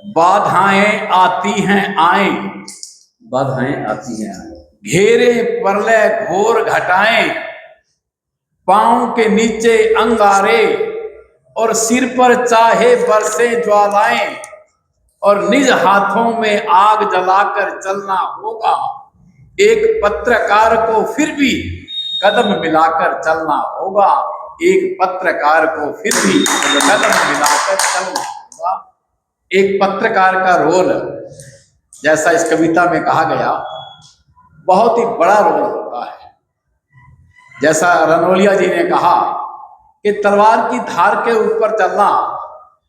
बाधाएं आती हैं आए, बाधाएं आती हैं आए, घेरे प्रलय घोर घटाएं, पांव के नीचे अंगारे और सिर पर चाहे बरसे ज्वालाएं, और निज हाथों में आग जलाकर चलना होगा। एक पत्रकार को फिर भी कदम मिलाकर चलना होगा। एक पत्रकार को फिर भी कदम मिलाकर चलना होगा। एक पत्रकार का रोल, जैसा इस कविता में कहा गया, बहुत ही बड़ा रोल होता है। जैसा रनोलिया जी ने कहा कि तलवार की धार के ऊपर चलना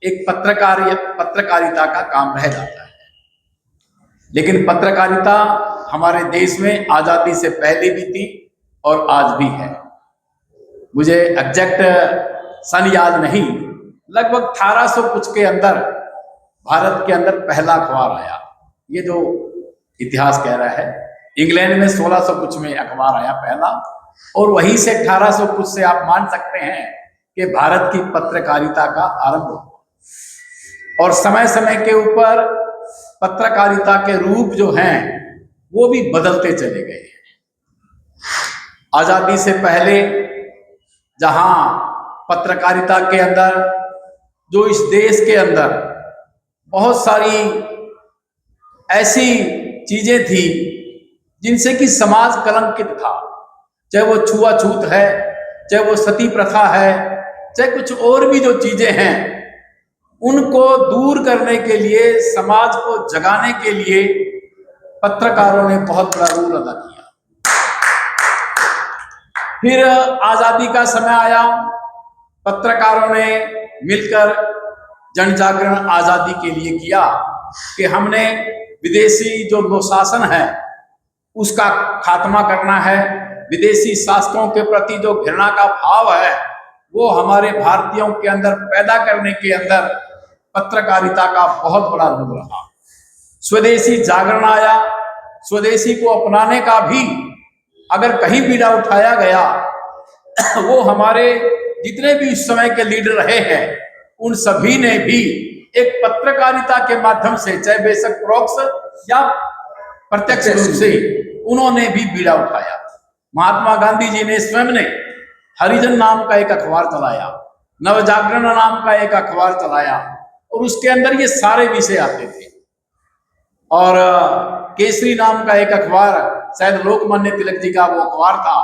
एक पत्रकारिता का काम रह जाता है। लेकिन पत्रकारिता हमारे देश में आजादी से पहले भी थी और आज भी है। मुझे एग्जैक्ट सन याद नहीं, लगभग 1800 कुछ के अंदर भारत के अंदर पहला अखबार आया। ये जो इतिहास कह रहा है, इंग्लैंड में 1600 कुछ में अखबार आया पहला, और वहीं से 1800 कुछ से आप मान सकते हैं कि भारत की पत्रकारिता का आरंभ हुआ। और समय समय के ऊपर पत्रकारिता के रूप जो हैं वो भी बदलते चले गए। आजादी से पहले जहां पत्रकारिता के अंदर, जो इस देश के अंदर बहुत सारी ऐसी चीजें थी जिनसे कि समाज कलंकित था, चाहे वो छुआछूत है, चाहे वो सती प्रथा है, चाहे कुछ और भी जो चीजें हैं, उनको दूर करने के लिए, समाज को जगाने के लिए पत्रकारों ने बहुत बड़ा रोल अदा किया। फिर आजादी का समय आया, पत्रकारों ने मिलकर जन जागरण आजादी के लिए किया कि हमने विदेशी जो शासन है उसका खात्मा करना है। विदेशी शासकों के प्रति जो घृणा का भाव है वो हमारे भारतीयों के अंदर पैदा करने के अंदर पत्रकारिता का बहुत बड़ा रोल रहा। स्वदेशी जागरण आया, स्वदेशी को अपनाने का भी अगर कहीं बीड़ा उठाया गया, वो हमारे जितने भी उस समय के लीडर रहे हैं उन सभी ने भी एक पत्रकारिता के माध्यम से, चाहे बेशक परोक्ष या प्रत्यक्ष रूप से, उन्होंने भी बीड़ा उठाया। महात्मा गांधी जी ने स्वयं ने हरिजन नाम का एक अखबार चलाया, नवजागरण नाम का एक अखबार चलाया, और उसके अंदर ये सारे विषय आते थे। और केसरी नाम का एक अखबार, शायद लोकमान्य तिलक जी का वो अखबार था,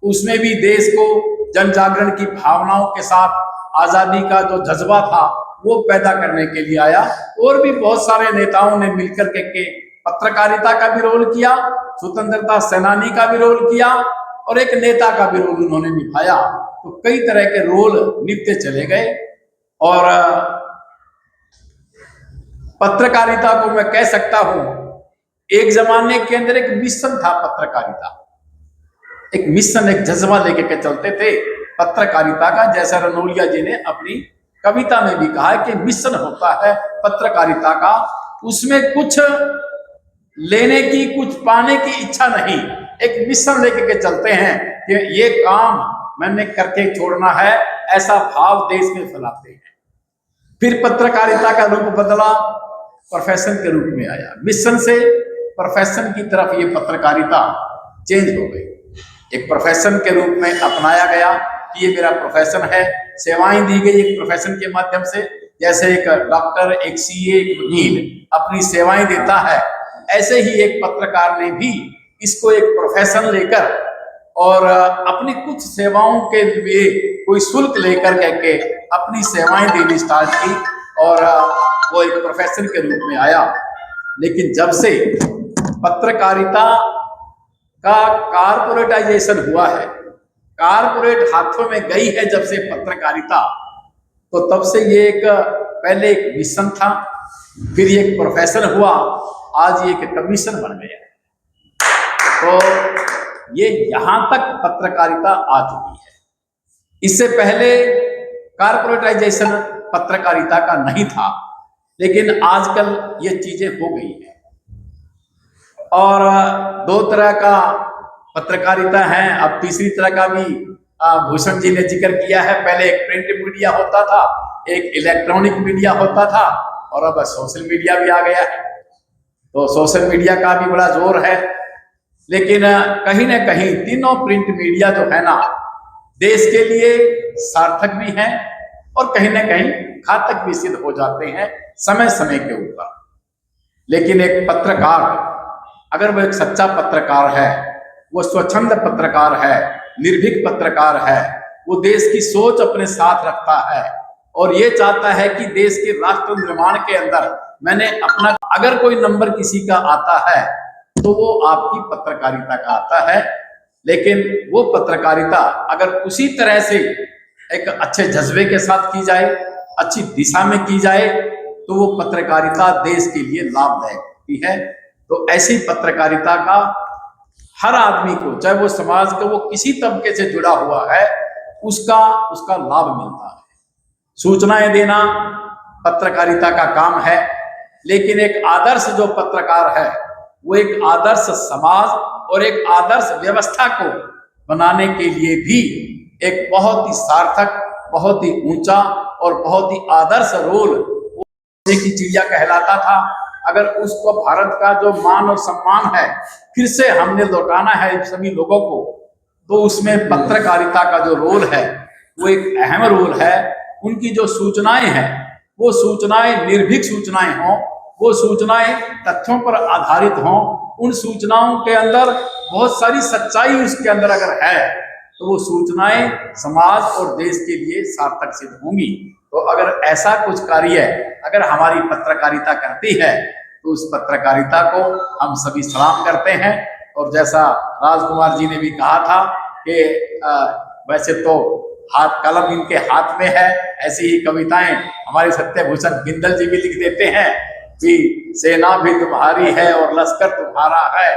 उसमें भी देश को जन जागरण की भावनाओं के साथ आजादी का जो जज्बा था वो पैदा करने के लिए आया। और भी बहुत सारे नेताओं ने मिलकर के पत्रकारिता का भी रोल किया, स्वतंत्रता सेनानी का भी रोल किया, और एक नेता का भी रोल उन्होंने निभाया। तो कई तरह के रोल निभाते चले गए। और पत्रकारिता को मैं कह सकता हूं, एक जमाने के अंदर एक मिशन था पत्रकारिता, एक मिशन, एक जज्बा लेके के चलते थे पत्रकारिता का। जैसा रनोलिया जी ने अपनी कविता में भी कहा है कि मिशन होता है पत्रकारिता का, उसमें कुछ लेने की, कुछ पाने की इच्छा नहीं, एक मिशन लेके के चलते हैं कि ये काम मैंने करके छोड़ना है, ऐसा भाव देश में फैलाते हैं। फिर पत्रकारिता का रूप बदला, प्रोफेशन के रूप में आया। मिशन से प्रोफेशन की तरफ ये पत्रकारिता चेंज हो गई, एक प्रोफेशन के रूप में अपनाया गया कि ये मेरा प्रोफेशन है। सेवाएं दी गई एक प्रोफेशन के माध्यम से, जैसे एक डॉक्टर, एक सीए, एक वकील अपनी सेवाएं देता है, ऐसे ही एक पत्रकार ने भी इसको एक प्रोफेशन लेकर और अपनी कुछ सेवाओं के लिए कोई शुल्क लेकर के अपनी सेवाएं देनी स्टार्ट की, और वो एक प्रोफेशन के रूप में आया। लेकिन जब से पत्रकारिता का कारपोरेटाइजेशन हुआ है, कारपोरेट हाथों में गई है जब से पत्रकारिता, तो तब से ये एक, पहले एक मिशन था, फिर ये एक प्रोफेशन हुआ, आज ये एक कमीशन बन गया। तो ये यहां तक पत्रकारिता आ चुकी है। इससे पहले कारपोरेटाइजेशन पत्रकारिता का नहीं था, लेकिन आजकल ये चीजें हो गई है। और दो तरह का पत्रकारिता है, अब तीसरी तरह का भी भूषण जी ने जिक्र किया है। पहले एक प्रिंट मीडिया होता था, एक इलेक्ट्रॉनिक मीडिया होता था, और अब सोशल मीडिया भी आ गया है, तो सोशल मीडिया का भी बड़ा जोर है। लेकिन कहीं ना कहीं तीनों प्रिंट मीडिया जो है ना, देश के लिए सार्थक भी हैं और कहीं ना कहीं घातक भी सिद्ध हो जाते हैं समय समय के ऊपर। लेकिन एक पत्रकार, अगर वो एक सच्चा पत्रकार है, वो स्वच्छंद पत्रकार है, निर्भीक पत्रकार है, वो देश की सोच अपने साथ रखता है और ये चाहता है कि देश के राष्ट्र निर्माण के अंदर मैंने अपना, अगर कोई नंबर किसी का आता है तो वो आपकी पत्रकारिता का आता है। लेकिन वो पत्रकारिता अगर उसी तरह से एक अच्छे जज्बे के साथ की जाए, अच्छी दिशा में की जाए, तो वो पत्रकारिता देश के लिए लाभदायक होती है। तो ऐसी पत्रकारिता का हर आदमी को, चाहे वो समाज का वो किसी तबके से जुड़ा हुआ है, उसका लाभ मिलता है। सूचनाएं देना पत्रकारिता का काम है, लेकिन एक आदर्श जो पत्रकार है वो एक आदर्श समाज और एक आदर्श व्यवस्था को बनाने के लिए भी एक बहुत ही सार्थक, बहुत ही ऊंचा और बहुत ही आदर्श रोल की चिड़िया कहलाता था। अगर उसको भारत का जो मान और सम्मान है फिर से हमने लौटाना है सभी लोगों को, तो उसमें पत्रकारिता का जो रोल है वो एक अहम रोल है। उनकी जो सूचनाएं हैं वो सूचनाएं निर्भीक सूचनाएं हों, वो सूचनाएं तथ्यों पर आधारित हों, उन सूचनाओं के अंदर बहुत सारी सच्चाई उसके अंदर अगर है तो वो सूचनाएं समाज और देश के लिए सार्थक सिद्ध होंगी। तो अगर ऐसा कुछ कार्य अगर हमारी पत्रकारिता करती है तो उस पत्रकारिता को हम सभी सलाम करते हैं। और जैसा राजकुमार जी ने भी कहा था कि वैसे तो हाथ कलम इनके हाथ में है, ऐसी ही कविताएं हमारे सत्यभूषण बिंदल जी भी लिख देते हैं कि सेना भी तुम्हारी है और लश्कर तुम्हारा है,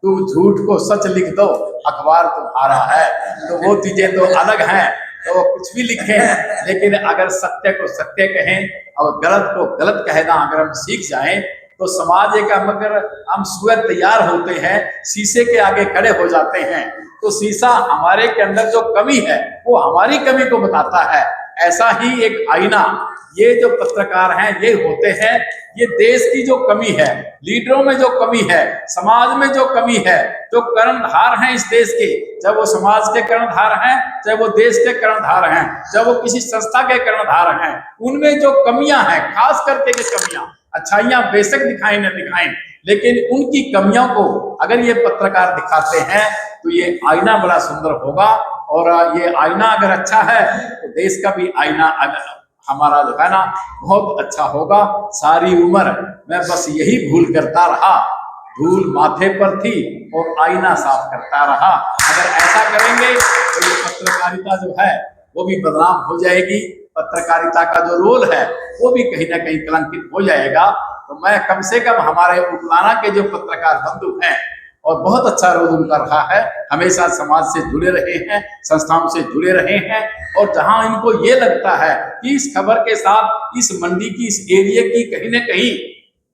तुम झूठ को सच लिख दो अखबार तुम्हारा है। तो वो चीजें तो अलग हैं, तो वो कुछ भी लिखें, लेकिन अगर सत्य को सत्य कहें और गलत को गलत कहना अगर हम सीख जाएं तो समाज एक, अगर हम स्वयं तैयार होते हैं, शीशे के आगे खड़े हो जाते हैं, तो शीशा हमारे के अंदर जो कमी है वो हमारी कमी को बताता है। ऐसा ही एक आईना ये जो पत्रकार हैं ये होते हैं, ये देश की जो कमी है, लीडरों में जो कमी है, समाज में जो कमी है, जो कर्णधार हैं इस देश के, चाहे वो समाज के कर्णधार हैं, चाहे वो देश के कर्णधार हैं, चाहे वो किसी संस्था के कर्णधार हैं, उनमें जो कमियां हैं, खास करके ये कमियां, अच्छाइयां बेशक दिखाएं न दिखाएं, लेकिन उनकी कमियों को अगर ये पत्रकार दिखाते हैं तो ये आईना बड़ा सुंदर होगा। और ये आईना अगर अच्छा है तो देश का भी आईना हमारा जो है ना बहुत अच्छा होगा। सारी उम्र मैं बस यही भूल करता रहा, धूल माथे पर थी और आईना साफ करता रहा। अगर ऐसा करेंगे तो ये पत्रकारिता जो है वो भी बदनाम हो जाएगी, पत्रकारिता का जो रोल है वो भी कहीं ना कहीं कलंकित हो जाएगा। तो मैं कम से कम हमारे उपलाना के जो पत्रकार बंधु हैं और बहुत अच्छा रोल उनका रहा है, हमेशा समाज से जुड़े रहे हैं, संस्थाओं से जुड़े रहे हैं, और जहां इनको ये लगता है कि इस खबर के साथ इस मंडी की, इस एरिया की कहीं ना कहीं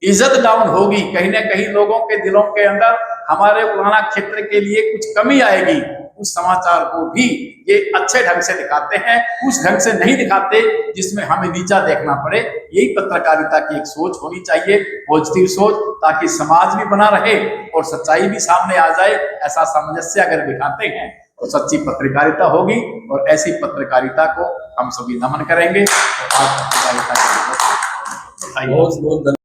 इज्जत डाउन होगी, कहीं ना कहीं लोगों के दिलों के अंदर हमारे पुराना क्षेत्र के लिए कुछ कमी आएगी, उस समाचार को भी ये अच्छे ढंग से दिखाते हैं, उस ढंग से नहीं दिखाते जिसमें हमें नीचा देखना पड़े। यही पत्रकारिता की एक सोच होनी चाहिए, पॉजिटिव सोच, ताकि समाज भी बना रहे और सच्चाई भी सामने आ जाए। ऐसा सामंजस्य अगर बिठाते हैं तो सच्ची पत्रकारिता होगी, और ऐसी पत्रकारिता को हम सभी नमन करेंगे। और आज पत्रकारिता के